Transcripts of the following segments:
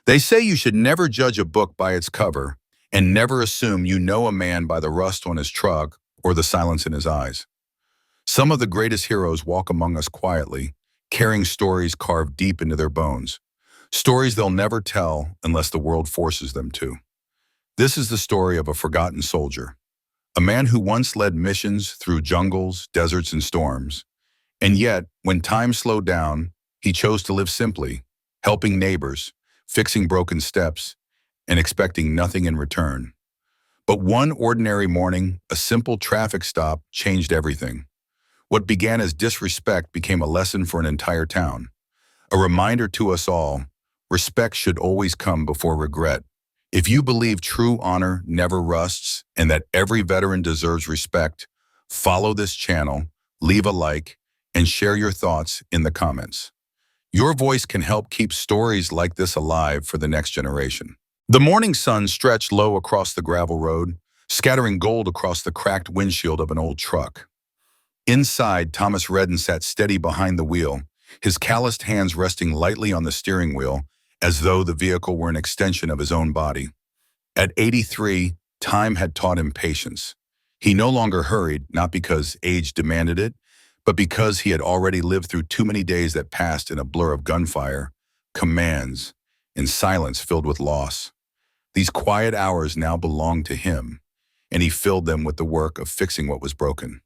They say you should never judge a book by its cover and never assume you know a man by the rust on his truck or the silence in his eyes. Some of the greatest heroes walk among us quietly, carrying stories carved deep into their bones, stories they'll never tell unless the world forces them to. This is the story of a forgotten soldier, a man who once led missions through jungles, deserts, and storms. And yet, when time slowed down, he chose to live simply, helping neighbors, fixing broken steps, and expecting nothing in return. But one ordinary morning, a simple traffic stop changed everything. What began as disrespect became a lesson for an entire town. A reminder to us all, respect should always come before regret. If you believe true honor never rusts and that every veteran deserves respect, follow this channel, leave a like, and share your thoughts in the comments. Your voice can help keep stories like this alive for the next generation. The morning sun stretched low across the gravel road, scattering gold across the cracked windshield of an old truck. Inside, Thomas Redden sat steady behind the wheel, his calloused hands resting lightly on the steering wheel, as though the vehicle were an extension of his own body. At 83, time had taught him patience. He no longer hurried, not because age demanded it, but because he had already lived through too many days that passed in a blur of gunfire, commands, and silence filled with loss. These quiet hours now belonged to him, and he filled them with the work of fixing what was broken.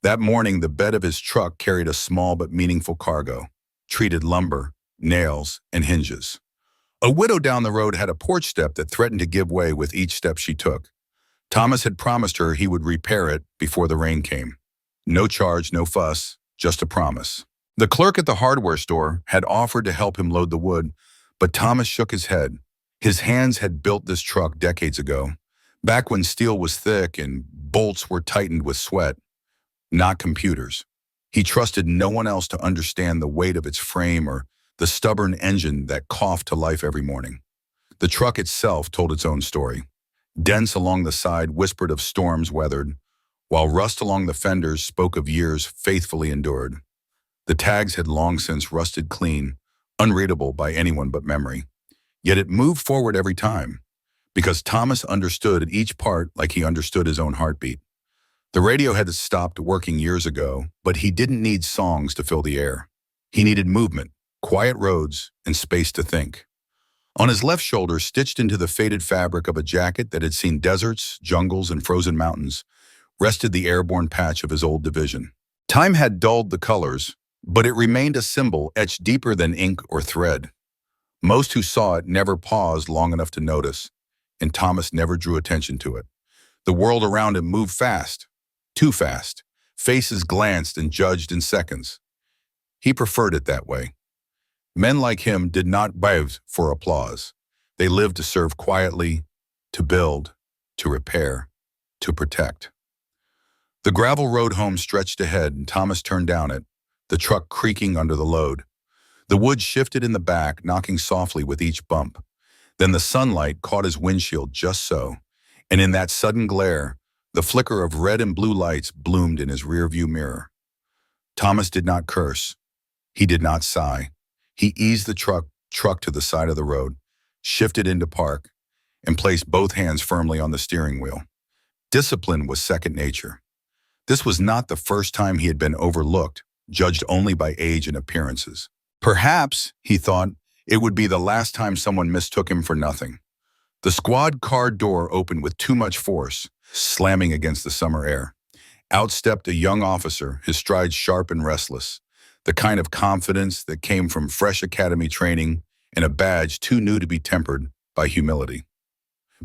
That morning, the bed of his truck carried a small but meaningful cargo, treated lumber, nails, and hinges. A widow down the road had a porch step that threatened to give way with each step she took. Thomas had promised her he would repair it before the rain came. No charge, no fuss, just a promise. The clerk at the hardware store had offered to help him load the wood, but Thomas shook his head. His hands had built this truck decades ago, back when steel was thick and bolts were tightened with sweat, not computers. He trusted no one else to understand the weight of its frame or the stubborn engine that coughed to life every morning. The truck itself told its own story. Dents along the side whispered of storms weathered, while rust along the fenders spoke of years faithfully endured. The tags had long since rusted clean, unreadable by anyone but memory. Yet it moved forward every time, because Thomas understood each part like he understood his own heartbeat. The radio had stopped working years ago, but he didn't need songs to fill the air. He needed movement, quiet roads, and space to think. On his left shoulder, stitched into the faded fabric of a jacket that had seen deserts, jungles, and frozen mountains, rested the airborne patch of his old division. Time had dulled the colors, but it remained a symbol etched deeper than ink or thread. Most who saw it never paused long enough to notice, and Thomas never drew attention to it. The world around him moved fast, too fast. Faces glanced and judged in seconds. He preferred it that way. Men like him did not beg for applause. They lived to serve quietly, to build, to repair, to protect. The gravel road home stretched ahead, and Thomas turned down it, the truck creaking under the load. The wood shifted in the back, knocking softly with each bump. Then the sunlight caught his windshield just so, and in that sudden glare, the flicker of red and blue lights bloomed in his rearview mirror. Thomas did not curse. He did not sigh. He eased the truck to the side of the road, shifted into park, and placed both hands firmly on the steering wheel. Discipline was second nature. This was not the first time he had been overlooked, judged only by age and appearances. Perhaps, he thought, it would be the last time someone mistook him for nothing. The squad car door opened with too much force, slamming against the summer air. Out stepped a young officer, his stride sharp and restless, the kind of confidence that came from fresh academy training and a badge too new to be tempered by humility.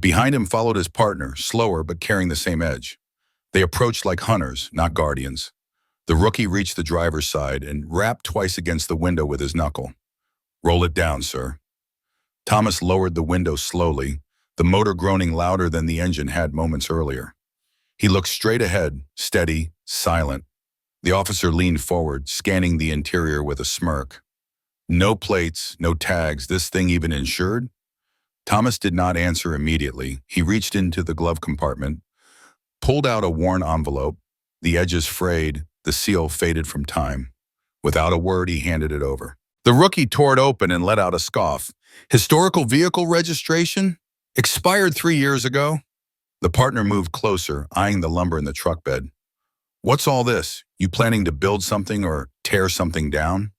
Behind him followed his partner, slower but carrying the same edge. They approached like hunters, not guardians. The rookie reached the driver's side and rapped twice against the window with his knuckle. "Roll it down, sir." Thomas lowered the window slowly, the motor groaning louder than the engine had moments earlier. He looked straight ahead, steady, silent. The officer leaned forward, scanning the interior with a smirk. No plates, no tags, this thing even insured? Thomas did not answer immediately. He reached into the glove compartment, pulled out a worn envelope, the edges frayed, the seal faded from time. Without a word, he handed it over. The rookie tore it open and let out a scoff. Historical vehicle registration? Expired 3 years ago? The partner moved closer, eyeing the lumber in the truck bed. What's all this? You planning to build something or tear something down?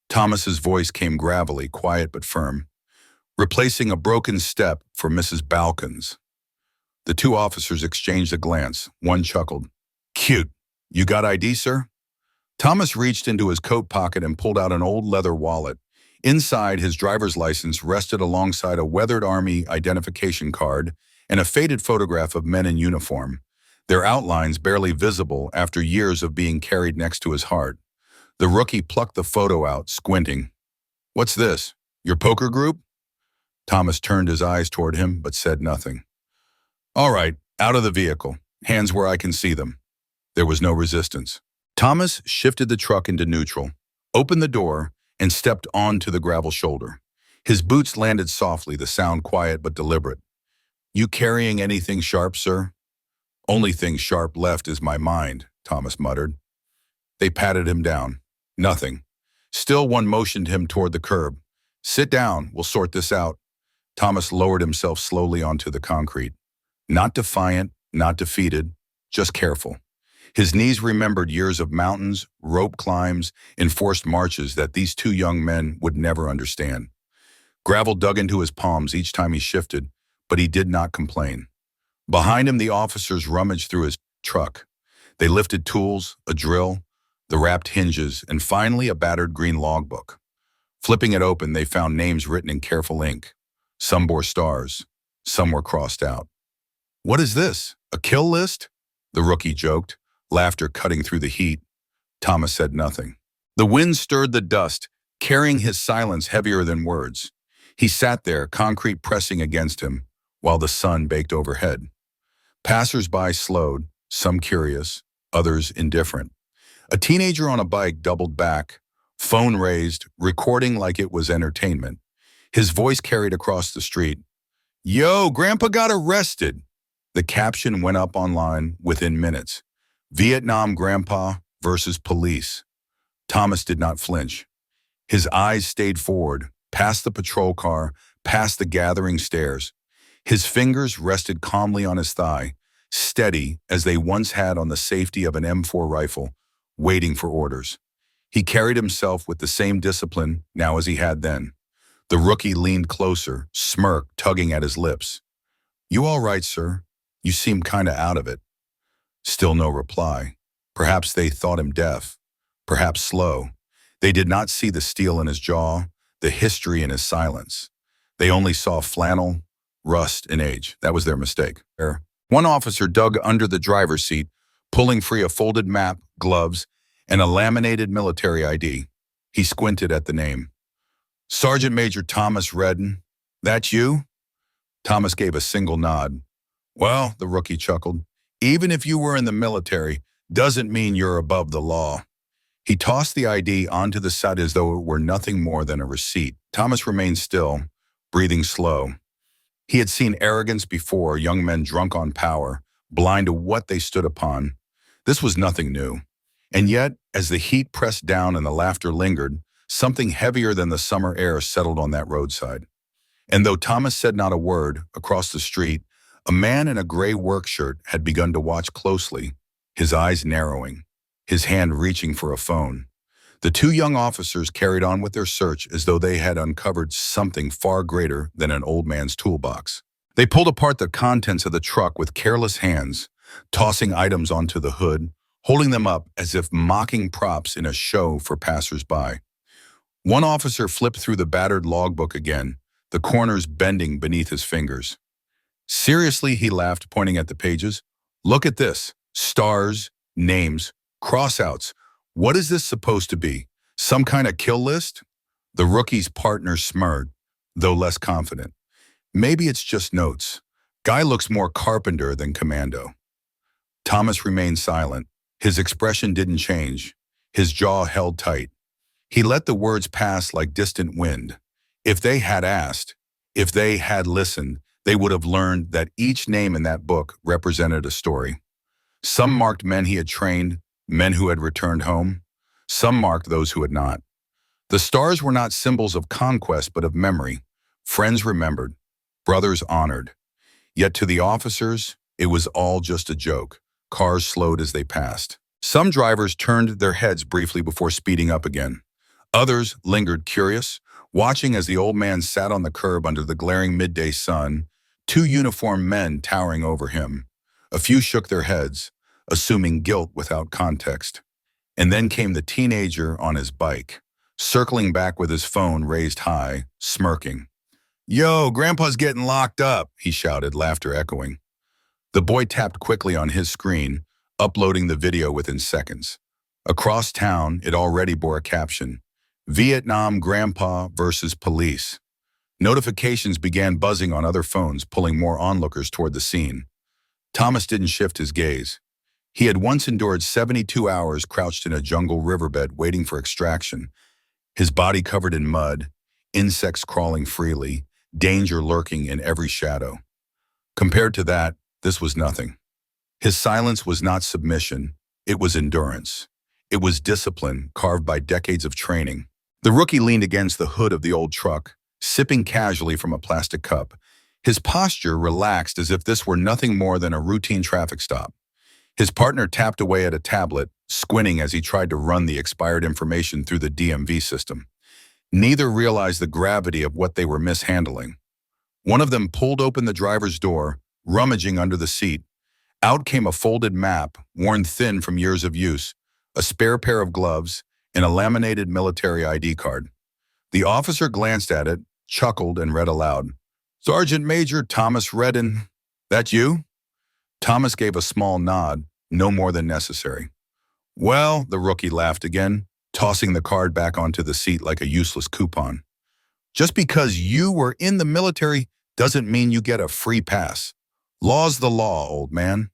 Thomas's voice came gravelly, quiet but firm, replacing a broken step for Mrs. Balkins. The two officers exchanged a glance. One chuckled. Cute. You got ID, sir? Thomas reached into his coat pocket and pulled out an old leather wallet. Inside, his driver's license rested alongside a weathered Army identification card and a faded photograph of men in uniform, their outlines barely visible after years of being carried next to his heart. The rookie plucked the photo out, squinting. What's this? Your poker group? Thomas turned his eyes toward him, but said nothing. All right, out of the vehicle. Hands where I can see them. There was no resistance. Thomas shifted the truck into neutral, opened the door, and stepped onto the gravel shoulder. His boots landed softly, the sound quiet but deliberate. You carrying anything sharp, sir? Only thing sharp left is my mind, Thomas muttered. They patted him down. Nothing. Still, one motioned him toward the curb. Sit down, we'll sort this out. Thomas lowered himself slowly onto the concrete. Not defiant, not defeated, just careful. His knees remembered years of mountains, rope climbs, enforced marches that these two young men would never understand. Gravel dug into his palms each time he shifted, but he did not complain. Behind him, the officers rummaged through his truck. They lifted tools, a drill, the wrapped hinges, and finally a battered green logbook. Flipping it open, they found names written in careful ink. Some bore stars, some were crossed out. What is this? A kill list? The rookie joked, laughter cutting through the heat. Thomas said nothing. The wind stirred the dust, carrying his silence heavier than words. He sat there, concrete pressing against him, while the sun baked overhead. Passers-by slowed, some curious, others indifferent. A teenager on a bike doubled back, phone raised, recording like it was entertainment. His voice carried across the street. Yo, Grandpa got arrested. The caption went up online within minutes. Vietnam Grandpa versus police. Thomas did not flinch. His eyes stayed forward, past the patrol car, past the gathering stairs. His fingers rested calmly on his thigh, steady as they once had on the safety of an M4 rifle, waiting for orders. He carried himself with the same discipline now as he had then. The rookie leaned closer, smirk tugging at his lips. You all right, sir? You seem kinda out of it. Still no reply. Perhaps they thought him deaf, perhaps slow. They did not see the steel in his jaw, the history in his silence. They only saw flannel, rust, and age. That was their mistake. One officer dug under the driver's seat, pulling free a folded map, gloves, and a laminated military ID. He squinted at the name. Sergeant Major Thomas Redden. That you? Thomas gave a single nod. Well, the rookie chuckled, even if you were in the military, doesn't mean you're above the law. He tossed the ID onto the side as though it were nothing more than a receipt. Thomas remained still, breathing slow. He had seen arrogance before, young men drunk on power, blind to what they stood upon. This was nothing new. And yet, as the heat pressed down and the laughter lingered, something heavier than the summer air settled on that roadside. And though Thomas said not a word, across the street, a man in a gray work shirt had begun to watch closely, his eyes narrowing, his hand reaching for a phone. The two young officers carried on with their search as though they had uncovered something far greater than an old man's toolbox. They pulled apart the contents of the truck with careless hands, tossing items onto the hood, holding them up as if mocking props in a show for passers-by. One officer flipped through the battered logbook again, the corners bending beneath his fingers. Seriously, he laughed, pointing at the pages. Look at this. Stars, names, crossouts. What is this supposed to be? Some kind of kill list? The rookie's partner smirked, though less confident. Maybe it's just notes. Guy looks more carpenter than commando. Thomas remained silent. His expression didn't change. His jaw held tight. He let the words pass like distant wind. If they had asked, if they had listened, they would have learned that each name in that book represented a story. Some marked men he had trained, men who had returned home. Some marked those who had not. The stars were not symbols of conquest but of memory. Friends remembered, brothers honored. Yet to the officers, it was all just a joke. Cars slowed as they passed. Some drivers turned their heads briefly before speeding up again. Others lingered curious, watching as the old man sat on the curb under the glaring midday sun, two uniformed men towering over him. A few shook their heads, assuming guilt without context. And then came the teenager on his bike, circling back with his phone raised high, smirking. "Yo, Grandpa's getting locked up," he shouted, laughter echoing. The boy tapped quickly on his screen, uploading the video within seconds. Across town, it already bore a caption, "Vietnam Grandpa versus Police." Notifications began buzzing on other phones, pulling more onlookers toward the scene. Thomas didn't shift his gaze. He had once endured 72 hours crouched in a jungle riverbed waiting for extraction, his body covered in mud, insects crawling freely, danger lurking in every shadow. Compared to that, this was nothing. His silence was not submission, it was endurance. It was discipline carved by decades of training. The rookie leaned against the hood of the old truck, sipping casually from a plastic cup. His posture relaxed as if this were nothing more than a routine traffic stop. His partner tapped away at a tablet, squinting as he tried to run the expired information through the DMV system. Neither realized the gravity of what they were mishandling. One of them pulled open the driver's door, rummaging under the seat. Out came a folded map, worn thin from years of use, a spare pair of gloves, and a laminated military ID card. The officer glanced at it, chuckled, and read aloud, "Sergeant Major Thomas Redden. That you?" Thomas gave a small nod, no more than necessary. "Well," the rookie laughed again, tossing the card back onto the seat like a useless coupon. "Just because you were in the military doesn't mean you get a free pass. Law's the law, old man."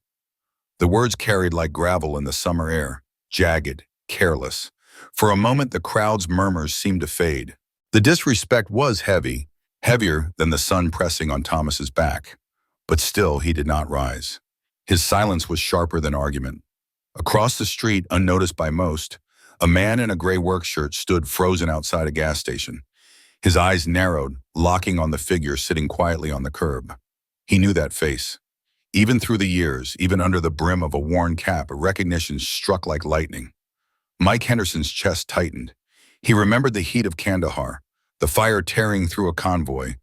The words carried like gravel in the summer air, jagged, careless. For a moment, the crowd's murmurs seemed to fade. The disrespect was heavy, heavier than the sun pressing on Thomas's back. But still, he did not rise. His silence was sharper than argument. Across the street, unnoticed by most, a man in a gray work shirt stood frozen outside a gas station. His eyes narrowed, locking on the figure sitting quietly on the curb. He knew that face. Even through the years, even under the brim of a worn cap, a recognition struck like lightning. Mike Henderson's chest tightened. He remembered the heat of Kandahar, the fire tearing through a convoy,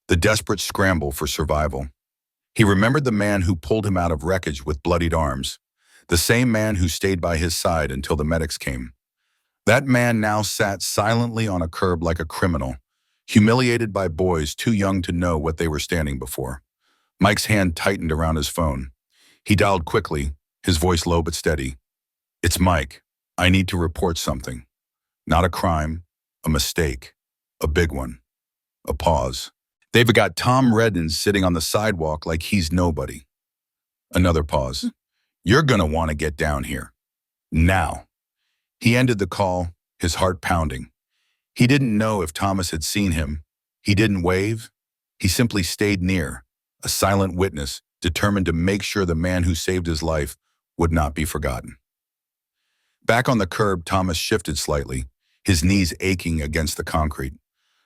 the desperate scramble for survival. He remembered the man who pulled him out of wreckage with bloodied arms, the same man who stayed by his side until the medics came. That man now sat silently on a curb like a criminal, humiliated by boys too young to know what they were standing before. Mike's hand tightened around his phone. He dialed quickly, his voice low but steady. "It's Mike. I need to report something. Not a crime, a mistake, a big one." A pause. "They've got Tom Redden sitting on the sidewalk like he's nobody." Another pause. "You're gonna want to get down here. Now." He ended the call, his heart pounding. He didn't know if Thomas had seen him. He didn't wave. He simply stayed near, a silent witness, determined to make sure the man who saved his life would not be forgotten. Back on the curb, Thomas shifted slightly, his knees aching against the concrete.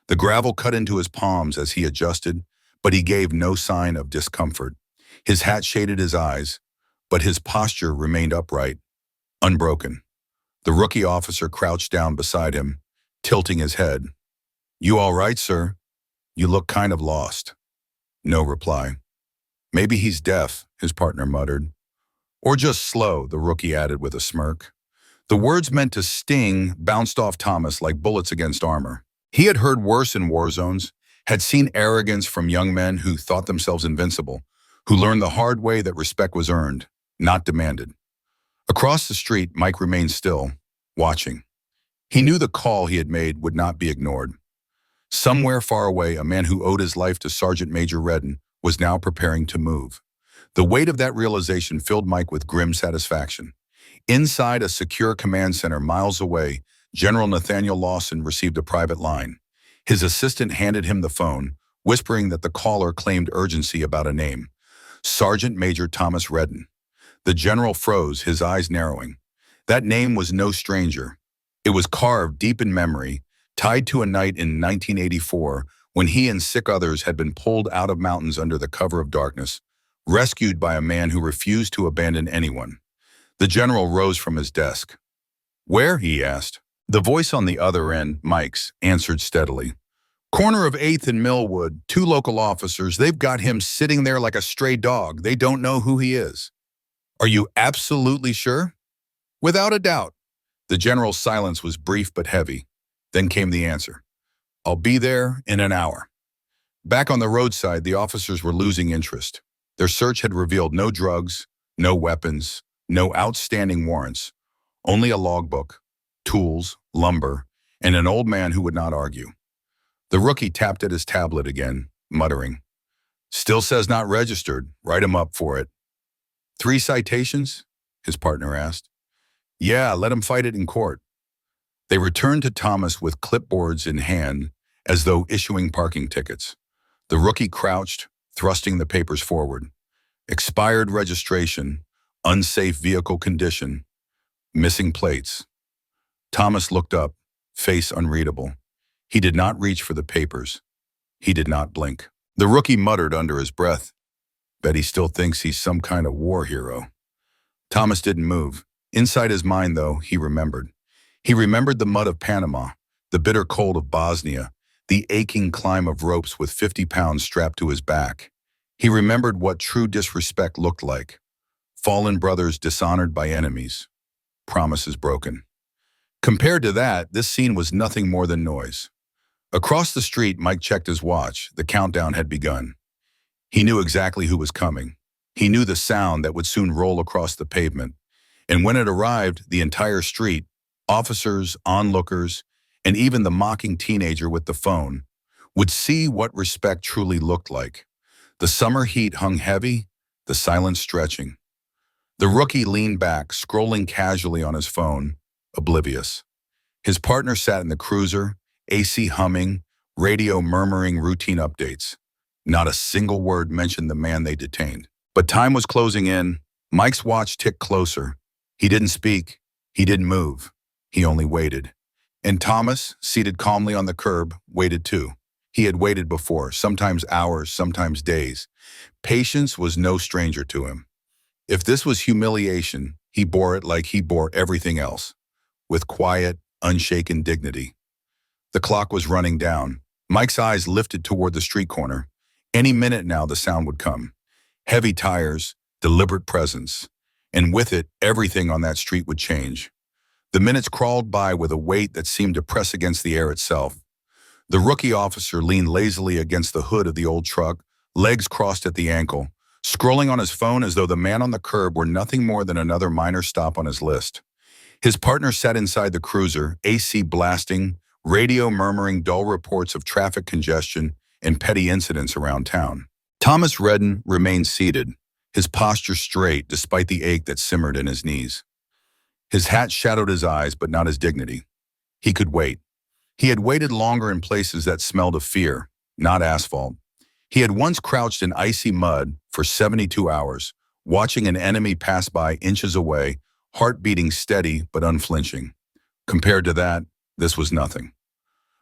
The gravel cut into his palms as he adjusted, but he gave no sign of discomfort. His hat shaded his eyes, but his posture remained upright, unbroken. The rookie officer crouched down beside him, tilting his head. "You all right, sir? You look kind of lost." No reply. "Maybe he's deaf," his partner muttered. "Or just slow," the rookie added with a smirk. The words meant to sting bounced off Thomas like bullets against armor. He had heard worse in war zones, had seen arrogance from young men who thought themselves invincible, who learned the hard way that respect was earned, not demanded. Across the street, Mike remained still, watching. He knew the call he had made would not be ignored. Somewhere far away, a man who owed his life to Sergeant Major Redden was now preparing to move. The weight of that realization filled Mike with grim satisfaction. Inside a secure command center miles away, General Nathaniel Lawson received a private line. His assistant handed him the phone, whispering that the caller claimed urgency about a name. Sergeant Major Thomas Redden. The general froze, his eyes narrowing. That name was no stranger. It was carved deep in memory, tied to a night in 1984 when he and six others had been pulled out of mountains under the cover of darkness, rescued by a man who refused to abandon anyone. The general rose from his desk. "Where?" he asked. The voice on the other end, Mike's, answered steadily. "Corner of 8th and Millwood, 2 local officers. They've got him sitting there like a stray dog. They don't know who he is." "Are you absolutely sure?" "Without a doubt." The general's silence was brief but heavy. Then came the answer. "I'll be there in an hour." Back on the roadside, the officers were losing interest. Their search had revealed no drugs, no weapons, no outstanding warrants, only a logbook, tools, lumber, and an old man who would not argue. The rookie tapped at his tablet again, muttering, "Still says not registered. Write him up for it." "3 citations?" his partner asked. "Yeah, let him fight it in court." They returned to Thomas with clipboards in hand, as though issuing parking tickets. The rookie crouched, thrusting the papers forward. Expired registration, unsafe vehicle condition, missing plates. Thomas looked up, face unreadable. He did not reach for the papers. He did not blink. The rookie muttered under his breath, "Bet he still thinks he's some kind of war hero." Thomas didn't move. Inside his mind, though, he remembered. He remembered the mud of Panama, the bitter cold of Bosnia, the aching climb of ropes with 50 pounds strapped to his back. He remembered what true disrespect looked like. Fallen brothers dishonored by enemies. Promises broken. Compared to that, this scene was nothing more than noise. Across the street, Mike checked his watch. The countdown had begun. He knew exactly who was coming. He knew the sound that would soon roll across the pavement. And when it arrived, the entire street, officers, onlookers, and even the mocking teenager with the phone, would see what respect truly looked like. The summer heat hung heavy, the silence stretching. The rookie leaned back, scrolling casually on his phone, oblivious. His partner sat in the cruiser, AC humming, radio murmuring routine updates. Not a single word mentioned the man they detained. But time was closing in. Mike's watch ticked closer. He didn't speak. He didn't move. He only waited. And Thomas, seated calmly on the curb, waited too. He had waited before, sometimes hours, sometimes days. Patience was no stranger to him. If this was humiliation, he bore it like he bore everything else, with quiet, unshaken dignity. The clock was running down. Mike's eyes lifted toward the street corner. Any minute now the sound would come. Heavy tires, deliberate presence, and with it, everything on that street would change. The minutes crawled by with a weight that seemed to press against the air itself. The rookie officer leaned lazily against the hood of the old truck, legs crossed at the ankle, scrolling on his phone as though the man on the curb were nothing more than another minor stop on his list. His partner sat inside the cruiser, AC blasting, radio murmuring dull reports of traffic congestion and petty incidents around town. Thomas Redden remained seated, his posture straight despite the ache that simmered in his knees. His hat shadowed his eyes, but not his dignity. He could wait. He had waited longer in places that smelled of fear, not asphalt. He had once crouched in icy mud for 72 hours, watching an enemy pass by inches away, heart beating steady but unflinching. Compared to that, this was nothing.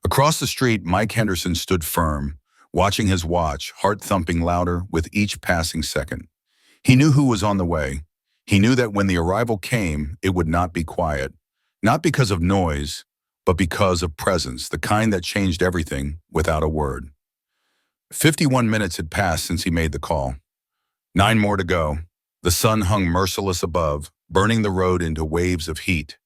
Across the street, Mike Henderson stood firm, watching his watch, heart thumping louder with each passing second. He knew who was on the way. He knew that when the arrival came, it would not be quiet, not because of noise, but because of presence, the kind that changed everything without a word. 51 minutes had passed since he made the call. 9 more to go. The sun hung merciless above, burning the road into waves of heat.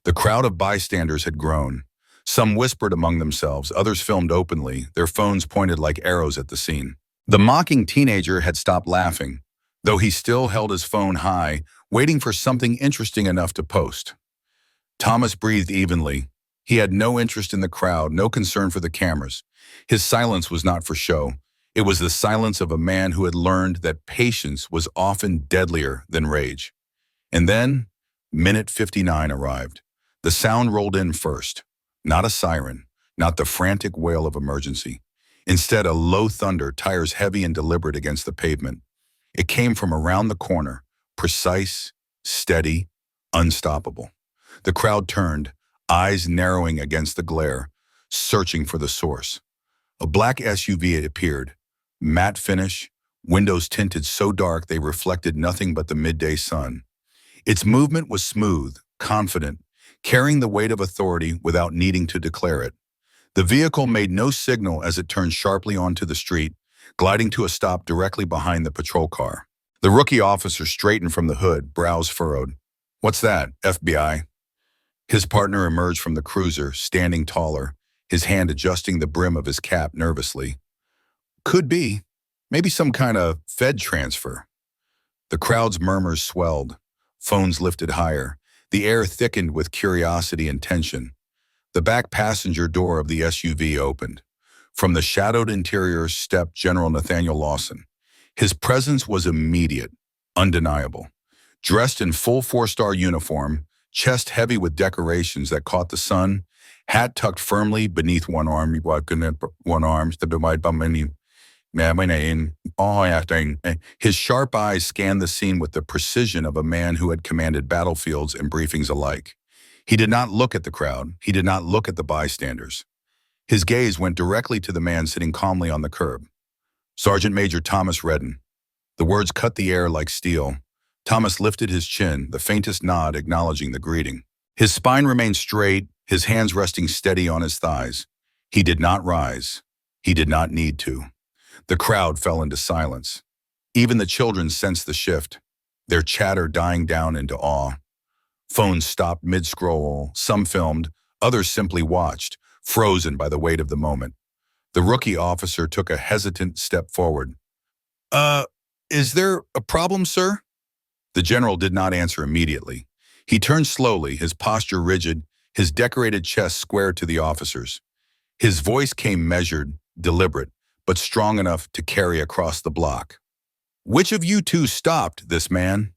The crowd of bystanders had grown. Some whispered among themselves, others filmed openly, their phones pointed like arrows at the scene. The mocking teenager had stopped laughing, though he still held his phone high, waiting for something interesting enough to post. Thomas breathed evenly. He had no interest in the crowd, no concern for the cameras. His silence was not for show. It was the silence of a man who had learned that patience was often deadlier than rage. And then, minute 59 arrived. The sound rolled in first. Not a siren, not the frantic wail of emergency. Instead, a low thunder, tires heavy and deliberate against the pavement. It came from around the corner, precise, steady, unstoppable. The crowd turned, eyes narrowing against the glare. searching for the source. A black SUV appeared, matte finish, windows tinted so dark they reflected nothing but the midday sun. Its movement was smooth, confident, carrying the weight of authority without needing to declare it. The vehicle made no signal as it turned sharply onto the street, gliding to a stop directly behind the patrol car. The rookie officer straightened from the hood, brows furrowed. "What's that, FBI?" His partner emerged from the cruiser, standing taller, his hand adjusting the brim of his cap nervously. "Could be. Maybe some kind of Fed transfer." The crowd's murmurs swelled. Phones lifted higher. The air thickened with curiosity and tension. The back passenger door of the SUV opened. From the shadowed interior stepped General Nathaniel Lawson. His presence was immediate, undeniable. Dressed in full four-star uniform, chest heavy with decorations that caught the sun, hat tucked firmly beneath one arm, his sharp eyes scanned the scene with the precision of a man who had commanded battlefields and briefings alike. He did not look at the crowd. He did not look at the bystanders. His gaze went directly to the man sitting calmly on the curb. Sergeant Major Thomas Redden. The words cut the air like steel. Thomas lifted his chin, the faintest nod acknowledging the greeting. His spine remained straight, his hands resting steady on his thighs. He did not rise. He did not need to. The crowd fell into silence. Even the children sensed the shift, their chatter dying down into awe. Phones stopped mid-scroll, some filmed, others simply watched, frozen by the weight of the moment. The rookie officer took a hesitant step forward. Is there a problem, sir?" The general did not answer immediately. He turned slowly, his posture rigid, his decorated chest squared to the officers. His voice came measured, deliberate, but strong enough to carry across the block. "Which of you two stopped this man?"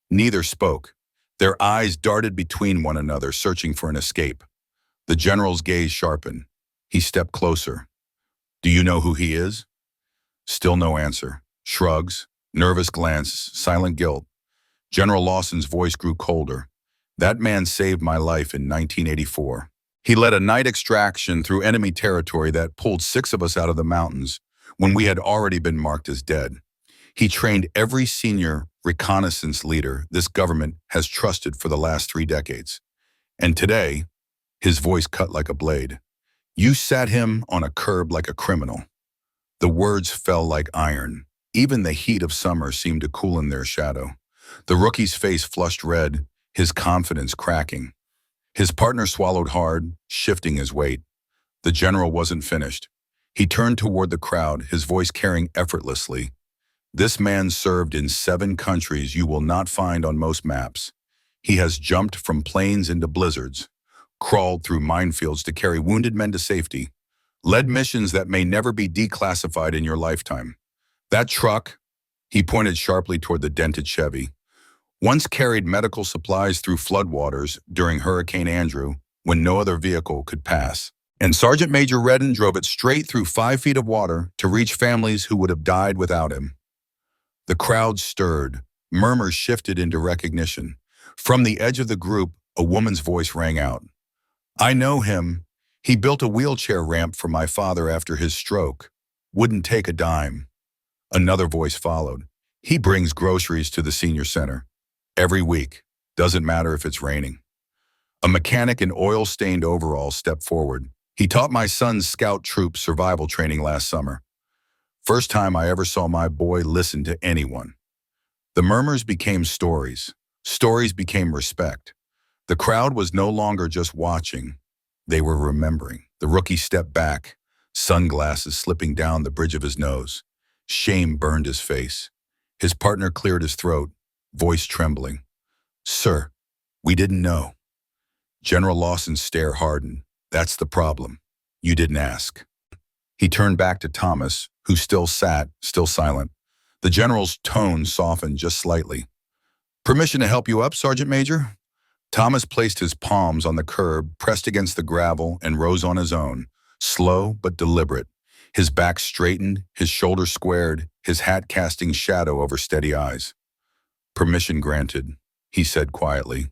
Neither spoke. Their eyes darted between one another, searching for an escape. The general's gaze sharpened. He stepped closer. "Do you know who he is?" Still no answer. Shrugs, nervous glance, silent guilt. General Lawson's voice grew colder. "That man saved my life in 1984. He led a night extraction through enemy territory that pulled 6 of us out of the mountains when we had already been marked as dead. He trained every senior reconnaissance leader this government has trusted for the last 3 decades. And today," his voice cut like a blade, "you sat him on a curb like a criminal." The words fell like iron. Even the heat of summer seemed to cool in their shadow. The rookie's face flushed red, his confidence cracking. His partner swallowed hard, shifting his weight. The general wasn't finished. He turned toward the crowd, his voice carrying effortlessly. "This man served in 7 countries you will not find on most maps. He has jumped from planes into blizzards, crawled through minefields to carry wounded men to safety, led missions that may never be declassified in your lifetime. That truck," he pointed sharply toward the dented Chevy, "once carried medical supplies through floodwaters during Hurricane Andrew when no other vehicle could pass. And Sergeant Major Redden drove it straight through 5 feet of water to reach families who would have died without him." The crowd stirred. Murmurs shifted into recognition. From the edge of the group, a woman's voice rang out. "I know him. He built a wheelchair ramp for my father after his stroke. Wouldn't take a dime." Another voice followed. "He brings groceries to the senior center. Every week. Doesn't matter if it's raining." A mechanic in oil-stained overalls stepped forward. "He taught my son's scout troop survival training last summer. First time I ever saw my boy listen to anyone." The murmurs became stories. Stories became respect. The crowd was no longer just watching. They were remembering. The rookie stepped back, sunglasses slipping down the bridge of his nose. Shame burned his face. His partner cleared his throat, voice trembling. "Sir, we didn't know." General Lawson's stare hardened. "That's the problem. You didn't ask." He turned back to Thomas, who still sat, still silent. The general's tone softened just slightly. "Permission to help you up, Sergeant Major?" Thomas placed his palms on the curb, pressed against the gravel, and rose on his own, slow but deliberate. His back straightened, his shoulders squared, his hat casting shadow over steady eyes. "Permission granted," he said quietly.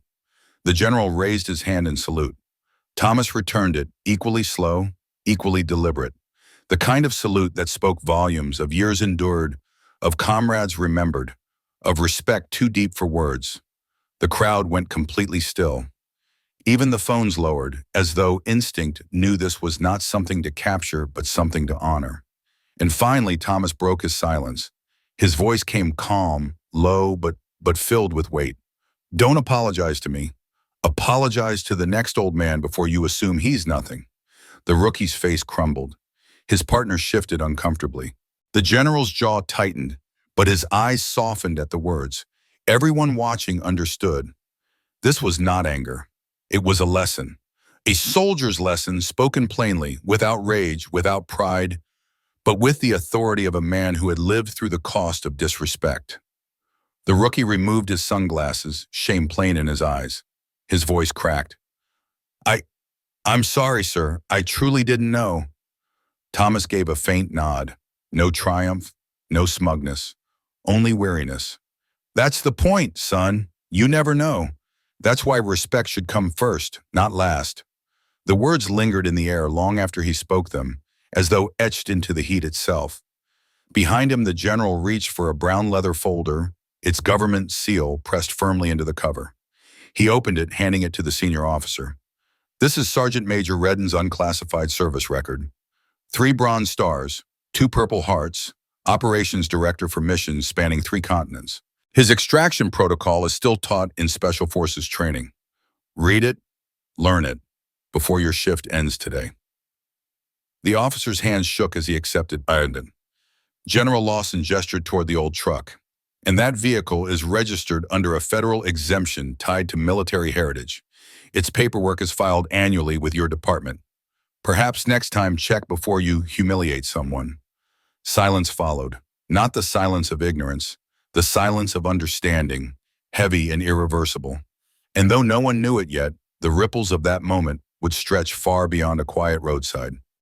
The general raised his hand in salute. Thomas returned it, equally slow, equally deliberate. The kind of salute that spoke volumes of years endured, of comrades remembered, of respect too deep for words. The crowd went completely still. Even the phones lowered, as though instinct knew this was not something to capture, but something to honor. And finally, Thomas broke his silence. His voice came calm, low, but filled with weight. Don't apologize to me. Apologize to the next old man before you assume he's nothing. The rookie's face crumbled. His partner shifted uncomfortably. The general's jaw tightened, but his eyes softened at the words. Everyone watching understood. This was not anger. It was a lesson. A soldier's lesson spoken plainly, without rage, without pride, but with the authority of a man who had lived through the cost of disrespect. The rookie removed his sunglasses, shame plain in his eyes. His voice cracked. I'm sorry, sir. I truly didn't know. Thomas gave a faint nod. No triumph, no smugness, only weariness. That's the point, son. You never know. That's why respect should come first, not last. The words lingered in the air long after he spoke them, as though etched into the heat itself. Behind him, the general reached for a brown leather folder, its government seal pressed firmly into the cover. He opened it, handing it to the senior officer. This is Sergeant Major Redden's unclassified service record. 3 bronze stars, 2 purple hearts, operations director for missions spanning 3 continents. His extraction protocol is still taught in Special Forces training. Read it, learn it, before your shift ends today. The officer's hands shook as he accepted it. General Lawson gestured toward the old truck. And that vehicle is registered under a federal exemption tied to military heritage. Its paperwork is filed annually with your department. Perhaps next time check before you humiliate someone. Silence followed, not the silence of ignorance, the silence of understanding, heavy and irreversible. And though no one knew it yet, the ripples of that moment would stretch far beyond a quiet roadside.